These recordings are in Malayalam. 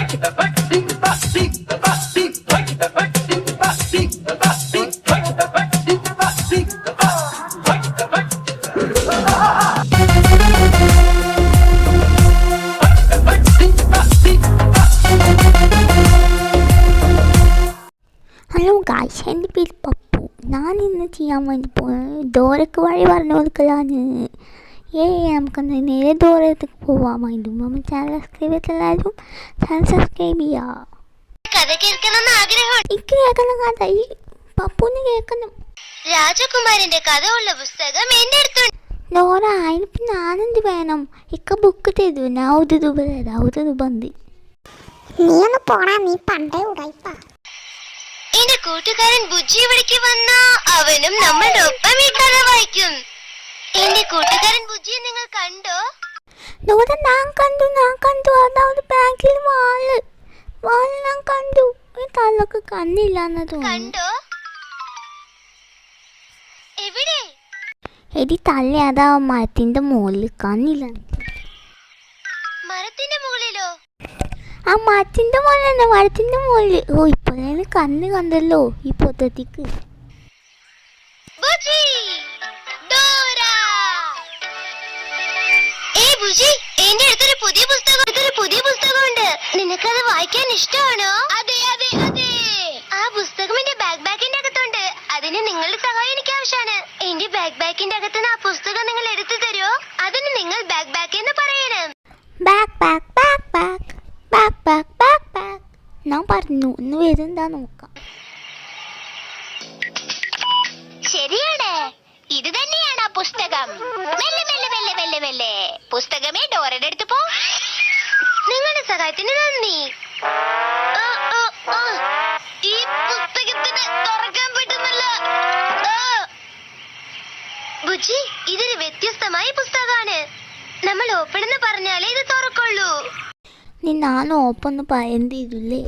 ഹലോ ഗായ്സ്, എൻ്റെ പേര് പപ്പു. ഞാൻ ഇന്ന് ചെയ്യാൻ വേണ്ടി പോകുന്നത് ഡോറയ്ക്ക് വഴി പറഞ്ഞു കൊടുക്കലാണ്. നമുക്കൊന്ന് നേരെ ഡോറത്തേക്ക് പോവാം. അതിൻ്റെ മുമ്പ് നമ്മൾ ചാനൽ സബ്സ്ക്രൈബ് ചെയ്തെല്ലാവരും ചാനൽ സബ്സ്ക്രൈബ് ചെയ്യാം. കേൾക്കണം കഥ, ഈ പപ്പുന്ന് കേൾക്കണം. രാജകുമാരന്റെ കഥ ഉള്ള പുസ്തകം എന്റെ അടുത്തുണ്ട്. ഡോറ, അതിനിപ്പോൾ ഞാനെന്ത് വേണം? ബുക്ക് തരൂ, ഞാൻ ഒരു രൂപ തരാം. ഒരു രൂപ ഉണ്ട്. നീ ഒന്ന് പോടാ, നീ പണ്ടേ ഉടായിപ്പാ. എന്റെ കൂട്ടുകാരൻ ബുജ്ജി ഇവിടേക്ക് വന്ന അവനും നമ്മളുടെ ഒപ്പം ഈ കഥ വായിക്കും. എന്റെ കൂട്ടുകാരൻ ബുജ്ജിയെ നിങ്ങൾ കണ്ടോ? ഡോറ, ഞാൻ കണ്ടു. അതായത് ബാങ്കിൽ വാള് ഞാൻ കണ്ടു. തലൊക്കെ കണ്ണില്ലാന്ന് തോന്നുന്നു. കണ്ടോ? എവിടെ? എടി തള്ള, അതാ മരത്തിന്റെ മുകളിൽ. കണ്ണില്ല. മരത്തിന്റെ മുകളിലോ? ആ മരത്തിന്റെ മുകളിൽ. മരത്തിന്റെ മുകളിൽ. ഇപ്പോഴേ കണ്ണ് കണ്ടല്ലോ ഈ പൊത്തത്തിക്ക്. ബുജ്ജി, ഡോറ. ബുജ്ജി, എന്റെ അടുത്തൊരു പുതിയ പുസ്തകമുണ്ട്. നിനക്കത് വായിക്കാൻ ഇഷ്ടമാണോ? അതെ. ആ പുസ്തകം എന്റെ ബാക്കിന്റെ അകത്തുണ്ട്. അതിന് നിങ്ങളുടെ സഹായം എനിക്ക് ആവശ്യമാണ്. എന്റെ ബാക്കിന്റെ അകത്തുനിന്ന് ആ പുസ്തകം നിങ്ങൾ എടുത്തു തരുമോ? അതിന് നിങ്ങൾ ബാക്ക് എന്ന് പറയണം. ബാക്ക്. ഞാൻ പറഞ്ഞു, ഇന്ന് വരുന്നതാ നോക്കാം. ശരിയാണ്, ഇത് തന്നെയാണ് ആ പുസ്തകം. മെല്ലെ പുസ്തകമേ, ഡോറയുടെ അടുത്ത് പോ. നിങ്ങളുടെ സഹായത്തിന് നന്ദി. ഈ പുസ്തകത്തിന് തുറക്കാൻ പറ്റുന്നില്ല. ബുജ്ജി, ഇതൊരു വ്യത്യസ്തമായ പുസ്തകമാണ്. നമ്മൾ ഓപ്പൺ എന്ന് പറഞ്ഞാലേ ഇത് തുറക്കുള്ളൂ. ഞാൻ ഓപ്പൺ എന്ന് പറയുന്നില്ലേ?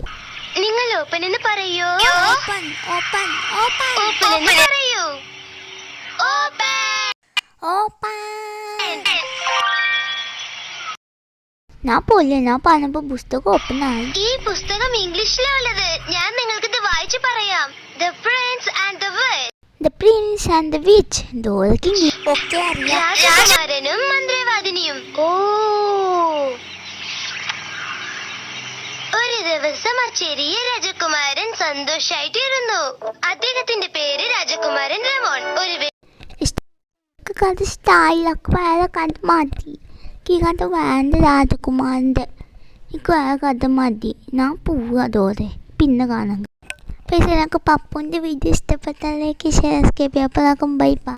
നിങ്ങൾ ഓപ്പൺ എന്ന് പറയൂ. ഓപ്പൺ എന്ന് പറയൂ. ഞാൻ പറഞ്ഞപ്പോ പുസ്തകം ഓപ്പൺ ആയി. ഈ പുസ്തകം ഇംഗ്ലീഷിലുള്ളത്. ഞാൻ നിങ്ങൾക്ക് ഇത് വായിച്ചു പറയാം. The Prince and the Witch. ഒക്കെ അറിയാം. രാജകുമാരനും മന്ത്രവാദിനിയും. ഒരു ദിവസം ആ ചെറിയ രാജകുമാരൻ സന്തോഷായിട്ടിരുന്നു. അദ്ദേഹത്തിന്റെ പേര് രാജകുമാരൻ രമോൺ. കഥ സ്റ്റൈലൊക്കെ വേറെ കഥ മതി. എനിക്ക് കഥ വേണ്ട രാജകുമാരൻ്റെ. എനിക്ക് വേറെ കഥ മതി. ഞാൻ പോവുക അതോടെ. പിന്നെ കാണാം. പക്ഷേ എനിക്ക് പപ്പുൻ്റെ വീഡിയോ ഇഷ്ടപ്പെട്ടാലേക്ക് ഷെയർ സബ്സ്ക്രൈബ് ചെയ്യാം. അപ്പോൾ ബൈ.